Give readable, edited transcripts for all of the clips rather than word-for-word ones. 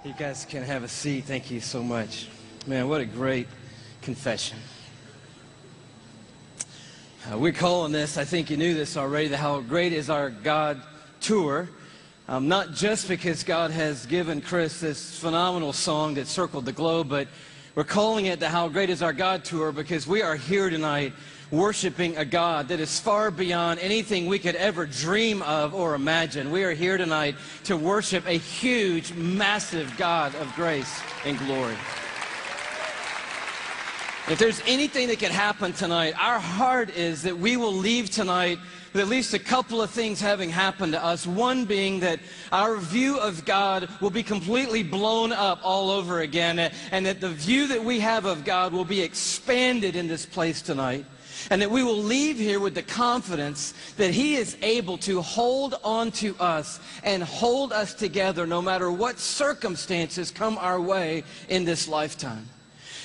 You guys can have a seat. Thank you so much. Man, what a great confession. We're calling this, I think you knew this already, the How Great Is Our God Tour. Not just because God has given Chris this phenomenal song that circled the globe, but we're calling it the How Great Is Our God Tour because we are here tonight worshiping a God that is far beyond anything we could ever dream of or imagine. We are here tonight to worship a huge, massive God of grace and glory. If there's anything that could happen tonight, our heart is that we will leave tonight with at least a couple of things having happened to us. One being that our view of God will be completely blown up all over again, and that the view that we have of God will be expanded in this place tonight. And that we will leave here with the confidence that He is able to hold on to us and hold us together no matter what circumstances come our way in this lifetime.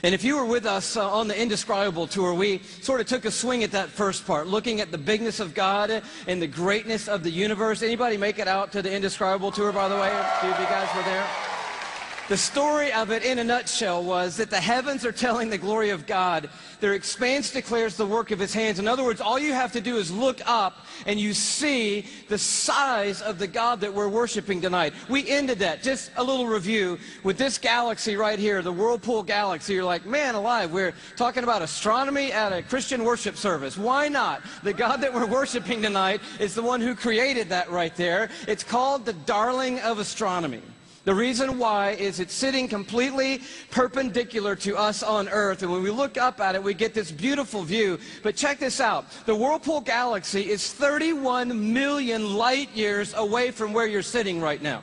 And if you were with us on the Indescribable Tour, we sort of took a swing at that first part, looking at the bigness of God and the greatness of the universe. Anybody make it out to the Indescribable Tour, by the way? A few of you guys were there. The story of it in a nutshell was that the heavens are telling the glory of God. Their expanse declares the work of His hands. In other words, all you have to do is look up and you see the size of the God that we're worshiping tonight. We ended that, just a little review, with this galaxy right here, the Whirlpool Galaxy. You're like, man alive, we're talking about astronomy at a Christian worship service. Why not? The God that we're worshiping tonight is the one who created that right there. It's called the darling of astronomy. The reason why is it's sitting completely perpendicular to us on Earth, and when we look up at it, we get this beautiful view. But check this out. The Whirlpool Galaxy is 31 million light years away from where you're sitting right now.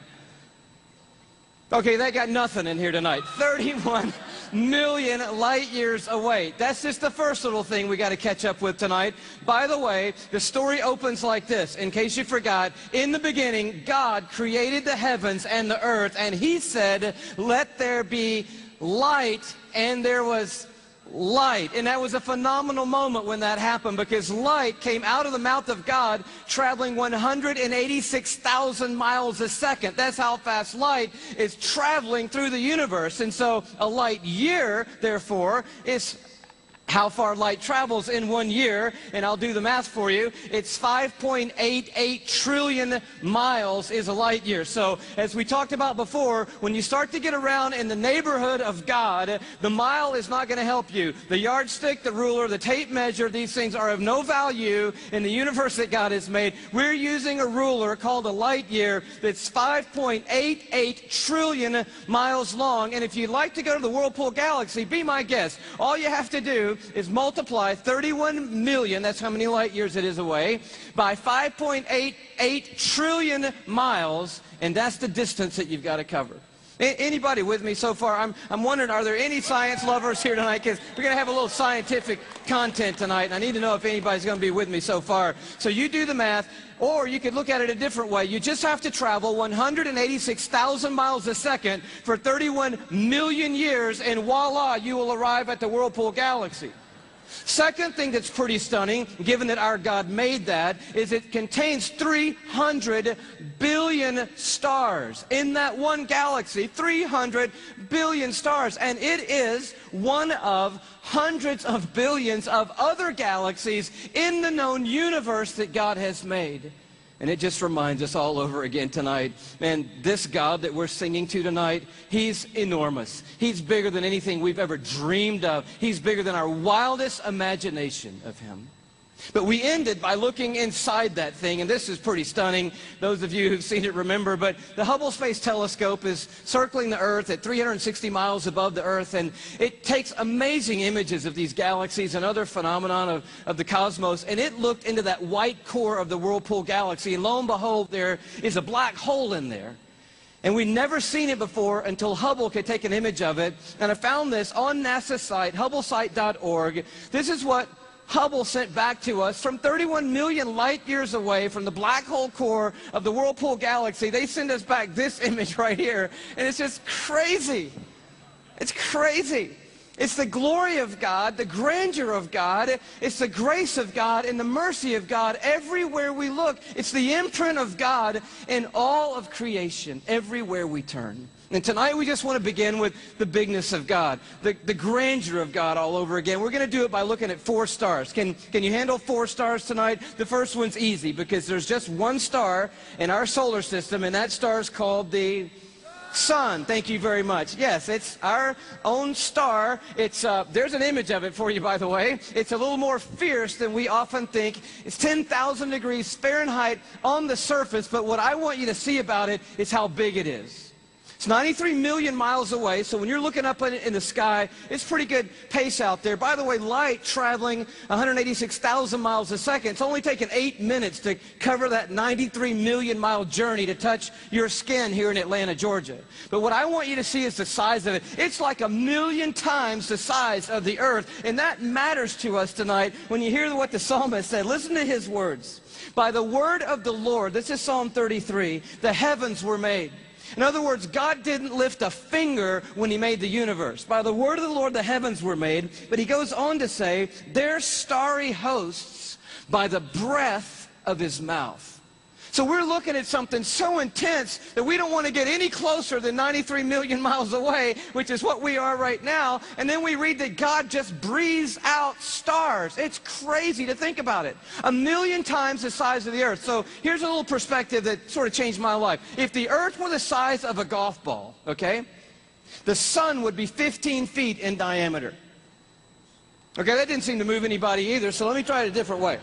Okay, they got nothing in here tonight. 31 million light years away. That's just the first little thing we got to catch up with tonight. By the way, the story opens like this. In case you forgot, in the beginning, God created the heavens and the earth, and He said, "Let there be light," and there was light. And that was a phenomenal moment when that happened, because light came out of the mouth of God traveling 186,000 miles a second. That's how fast light is traveling through the universe. And so a light year, therefore, is how far light travels in 1 year, and I'll do the math for you. It's 5.88 trillion miles is a light year. So, as we talked about before, when you start to get around in the neighborhood of God, the mile is not going to help you. The yardstick, the ruler, the tape measure, these things are of no value in the universe that God has made. We're using a ruler called a light year that's 5.88 trillion miles long, and if you'd like to go to the Whirlpool Galaxy, be my guest. All you have to do is multiply 31 million, that's how many light years it is away, by 5.88 trillion miles, and that's the distance that you've got to cover. Anybody with me so far? I'm wondering, are there any science lovers here tonight? Because we're going to have a little scientific content tonight, and I need to know if anybody's going to be with me so far. So you do the math, or you could look at it a different way. You just have to travel 186,000 miles a second for 31 million years, and voila, you will arrive at the Whirlpool Galaxy. Second thing that's pretty stunning, given that our God made that, is it contains 300 billion stars. In that one galaxy, 300 billion stars. And it is one of hundreds of billions of other galaxies in the known universe that God has made. And it just reminds us all over again tonight, man, this God that we're singing to tonight, He's enormous. He's bigger than anything we've ever dreamed of. He's bigger than our wildest imagination of Him. But we ended by looking inside that thing, and this is pretty stunning. Those of you who've seen it remember, but the Hubble Space Telescope is circling the Earth at 360 miles above the Earth, and it takes amazing images of these galaxies and other phenomena of the cosmos, and it looked into that white core of the Whirlpool Galaxy, and lo and behold, there is a black hole in there. And we'd never seen it before until Hubble could take an image of it, and I found this on NASA's site, hubblesite.org. This is what Hubble sent back to us from 31 million light years away from the black hole core of the Whirlpool Galaxy. They send us back this image right here, and it's just crazy. It's crazy. It's the glory of God, the grandeur of God. It's the grace of God and the mercy of God everywhere we look. It's the imprint of God in all of creation, everywhere we turn. And tonight we just want to begin with the bigness of God, the grandeur of God all over again. We're going to do it by looking at 4 stars. Can you handle 4 stars tonight? The first one's easy because there's just one star in our solar system, and that star is called the sun. Thank you very much. Yes, it's our own star. It's there's an image of it for you, by the way. It's a little more fierce than we often think. It's 10,000 degrees Fahrenheit on the surface, but what I want you to see about it is how big it is. It's 93 million miles away, so when you're looking up in the sky, it's pretty good pace out there. By the way, light traveling 186,000 miles a second. It's only taken 8 minutes to cover that 93 million mile journey to touch your skin here in Atlanta, Georgia. But what I want you to see is the size of it. It's like 1,000,000 times the size of the earth, and that matters to us tonight when you hear what the psalmist said. Listen to his words. By the word of the Lord, this is Psalm 33, the heavens were made. In other words, God didn't lift a finger when he made the universe. By the word of the Lord, the heavens were made. But he goes on to say, their starry hosts by the breath of his mouth. So we're looking at something so intense that we don't want to get any closer than 93 million miles away, which is what we are right now. And then we read that God just breathes out stars. It's crazy to think about it. 1,000,000 times the size of the earth. So here's a little perspective that sort of changed my life. If the earth were the size of a golf ball, okay, the sun would be 15 feet in diameter. Okay, that didn't seem to move anybody either, so let me try it a different way.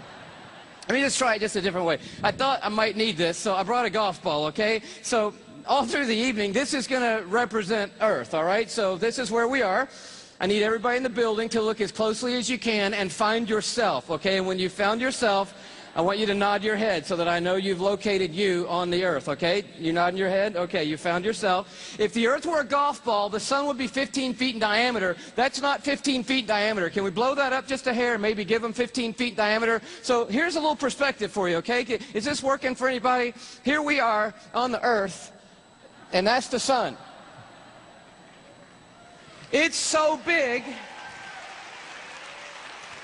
Let me just try it just a different way. I thought I might need this, so I brought a golf ball, okay? So all through the evening, this is going to represent Earth, all right? So this is where we are. I need everybody in the building to look as closely as you can and find yourself, okay? And when you found yourself, I want you to nod your head so that I know you've located you on the earth, okay? You nodding your head? Okay, you found yourself. If the earth were a golf ball, the sun would be 15 feet in diameter. That's not 15 feet in diameter. Can we blow that up just a hair and maybe give them 15 feet in diameter? So here's a little perspective for you, okay? Is this working for anybody? Here we are on the earth, and that's the sun. It's so big.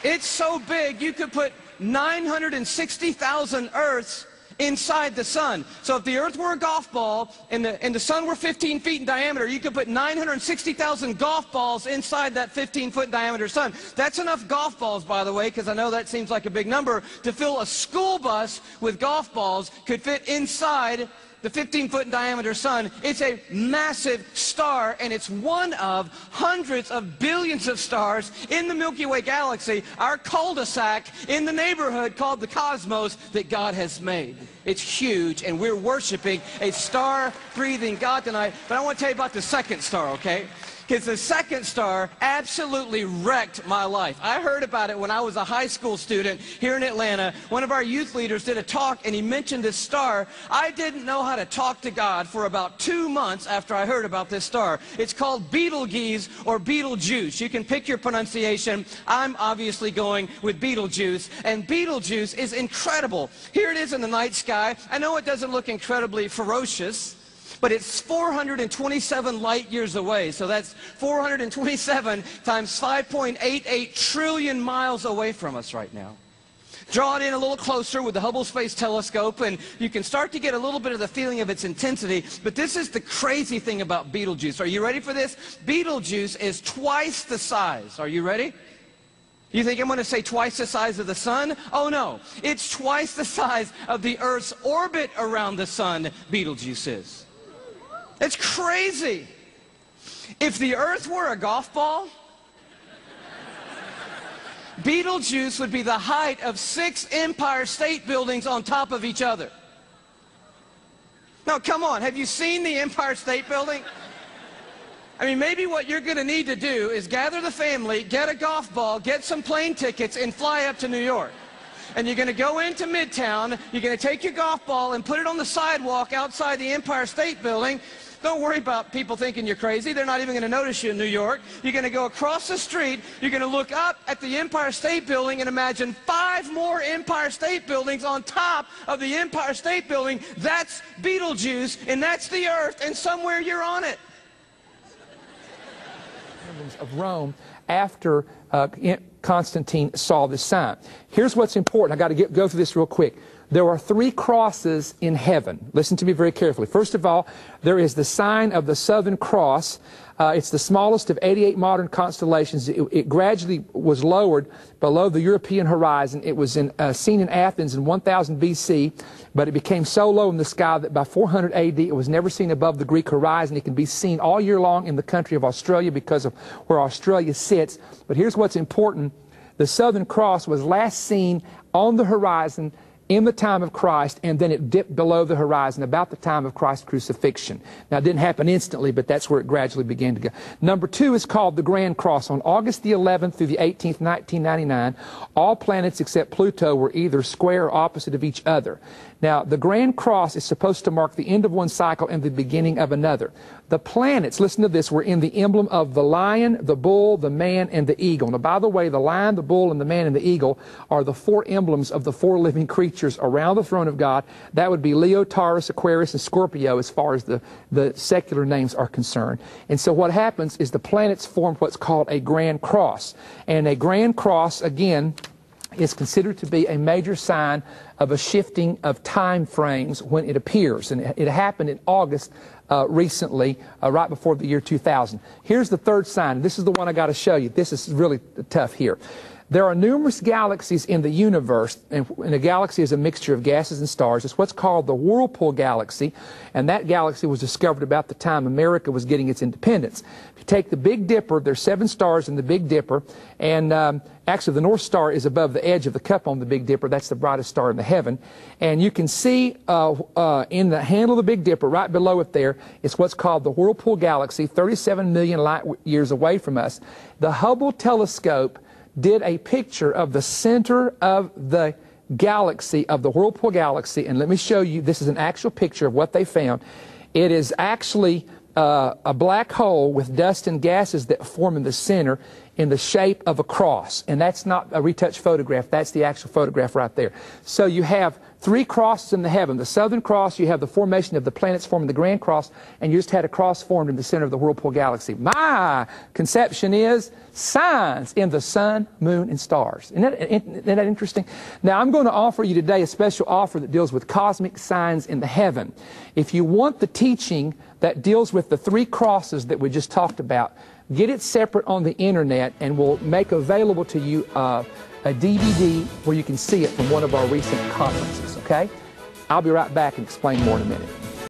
It's so big you could put 960,000 Earths inside the sun. So if the earth were a golf ball and the sun were 15 feet in diameter, you could put 960,000 golf balls inside that 15-foot diameter sun. That's enough golf balls, by the way, because I know that seems like a big number, to fill a school bus with golf balls could fit inside the 15-foot in diameter sun. It's a massive star, and it's one of hundreds of billions of stars in the Milky Way galaxy, our cul-de-sac in the neighborhood called the cosmos that God has made. It's huge, and we're worshiping a star-breathing God tonight. But I want to tell you about the second star, okay? Because the second star absolutely wrecked my life. I heard about it when I was a high school student here in Atlanta. One of our youth leaders did a talk, and he mentioned this star. I didn't know how to talk to God for about 2 months after I heard about this star. It's called Betelgeuse or Betelgeuse. You can pick your pronunciation. I'm obviously going with Betelgeuse. And Betelgeuse is incredible. Here it is in the night sky. I know it doesn't look incredibly ferocious, but it's 427 light years away. So that's 427 times 5.88 trillion miles away from us right now. Draw it in a little closer with the Hubble Space Telescope, and you can start to get a little bit of the feeling of its intensity. But this is the crazy thing about Betelgeuse. Are you ready for this? Betelgeuse is twice the size. Are you ready? You think I'm going to say twice the size of the sun? Oh, no. It's twice the size of the Earth's orbit around the sun, Betelgeuse is. It's crazy. If the earth were a golf ball, Betelgeuse would be the height of 6 Empire State Buildings on top of each other. Now, come on. Have you seen the Empire State Building? I mean, maybe what you're going to need to do is gather the family, get a golf ball, get some plane tickets, and fly up to New York. And you're going to go into Midtown, you're going to take your golf ball and put it on the sidewalk outside the Empire State Building. Don't worry about people thinking you're crazy. They're not even going to notice you in New York. You're going to go across the street, you're going to look up at the Empire State Building and imagine 5 more Empire State Buildings on top of the Empire State Building. That's Betelgeuse, and that's the earth, and somewhere you're on it. emblems of Rome after Constantine saw this sign. Here's what's important. I got to go through this real quick. There are 3 crosses in heaven. Listen to me very carefully. First of all, there is the sign of the Southern Cross. It's the smallest of 88 modern constellations. It gradually was lowered below the European horizon. It was seen in Athens in 1000 BC, but it became so low in the sky that by 400 AD it was never seen above the Greek horizon. It can be seen all year long in the country of Australia because of where Australia sits. But here's what's important. The Southern Cross was last seen on the horizon in the time of Christ, and then it dipped below the horizon about the time of Christ's crucifixion. Now, it didn't happen instantly, but that's where it gradually began to go. Number 2 is called the Grand Cross. On August the 11th through the 18th, 1999, all planets except Pluto were either square or opposite of each other. Now, the Grand Cross is supposed to mark the end of one cycle and the beginning of another. The planets, listen to this, were in the emblem of the lion, the bull, the man, and the eagle. Now, by the way, the lion, the bull, and the man, and the eagle are the 4 emblems of the 4 living creatures around the throne of God. That would be Leo, Taurus, Aquarius, and Scorpio as far as the secular names are concerned. And so what happens is the planets form what's called a Grand Cross. And a Grand Cross, again, is considered to be a major sign of a shifting of time frames when it appears. And it happened in August recently, right before the year 2000. Here's the 3rd sign. This is the one I got to show you. This is really tough here. There are numerous galaxies in the universe, and a galaxy is a mixture of gases and stars. It's what's called the Whirlpool Galaxy, and that galaxy was discovered about the time America was getting its independence. If you take the Big Dipper, there's 7 stars in the Big Dipper, and actually the North Star is above the edge of the cup on the Big Dipper. That's the brightest star in the heaven. And you can see in the handle of the Big Dipper, right below it there, is what's called the Whirlpool Galaxy, 37 million light years away from us. The Hubble telescope did a picture of the center of the galaxy, of the Whirlpool Galaxy, and let me show you, this is an actual picture of what they found. It is actually a black hole with dust and gases that form in the center in the shape of a cross. And that's not a retouched photograph, that's the actual photograph right there. So you have 3 crosses in the heaven. The Southern Cross, you have the formation of the planets forming the Grand Cross, and you just had a cross formed in the center of the Whirlpool Galaxy. My conception is signs in the sun, moon, and stars. Isn't that interesting? Now, I'm going to offer you today a special offer that deals with cosmic signs in the heaven. If you want the teaching that deals with the 3 crosses that we just talked about, get it separate on the internet, and we'll make available to you a DVD where you can see it from one of our recent conferences, okay? I'll be right back and explain more in a minute.